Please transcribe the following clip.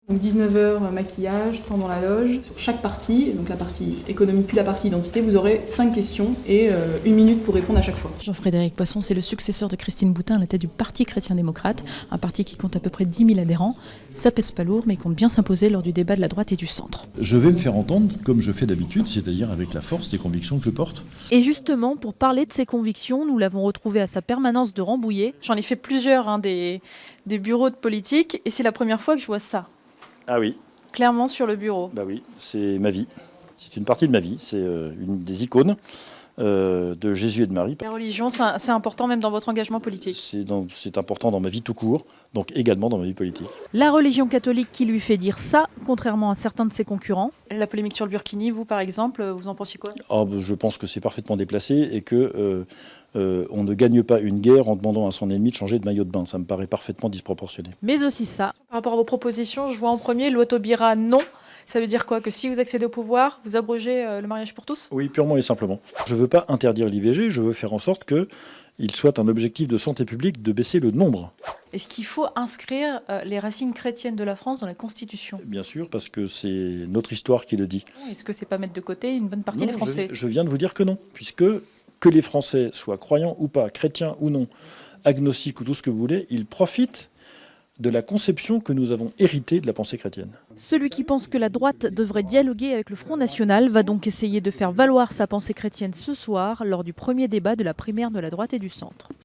Donc 19 heures, maquillage, temps dans la loge. Sur chaque partie, donc la partie économie puis la partie identité, vous aurez 5 questions et 1 minute pour répondre à chaque fois. Jean-Frédéric Poisson, c'est le successeur de Christine Boutin à la tête du Parti chrétien-démocrate, un parti qui compte à peu près 10 000 adhérents. Ça pèse pas lourd, mais compte bien s'imposer lors du débat de la droite et du centre. Je vais me faire entendre comme je fais d'habitude, c'est-à-dire avec la force des convictions que je porte. Et justement, pour parler de ses convictions, nous l'avons retrouvé à sa permanence de Rambouillet. J'en ai fait plusieurs des bureaux de politique, et c'est la première fois que je vois ça, Ah oui, clairement sur le bureau. bah oui, c'est ma vie. C'est une partie de ma vie. C'est une des icônes de Jésus et de Marie. La religion, c'est important même dans votre engagement politique. C'est important dans ma vie tout court, donc également dans ma vie politique. La religion catholique qui lui fait dire ça, contrairement à certains de ses concurrents. La polémique sur le burkini, vous par exemple, vous en pensez quoi? Je pense que c'est parfaitement déplacé et que on ne gagne pas une guerre en demandant à son ennemi de changer de maillot de bain. Ça me paraît parfaitement disproportionné. Mais aussi ça. Par rapport à vos propositions, je vois en premier loi Taubira non. Ça veut dire quoi? Que si vous accédez au pouvoir, vous abrogez le mariage pour tous? Oui, purement et simplement. Je ne veux pas interdire l'IVG, je veux faire en sorte qu'il soit un objectif de santé publique de baisser le nombre. Est-ce qu'il faut inscrire les racines chrétiennes de la France dans la Constitution? Bien sûr, parce que c'est notre histoire qui le dit. Est-ce que c'est pas mettre de côté une bonne partie des Français? Je viens de vous dire que non, puisque que les Français soient croyants ou pas, chrétiens ou non, agnostiques ou tout ce que vous voulez, ils profitent de la conception que nous avons héritée de la pensée chrétienne. Celui qui pense que la droite devrait dialoguer avec le Front National va donc essayer de faire valoir sa pensée chrétienne ce soir lors du premier débat de la primaire de la droite et du centre.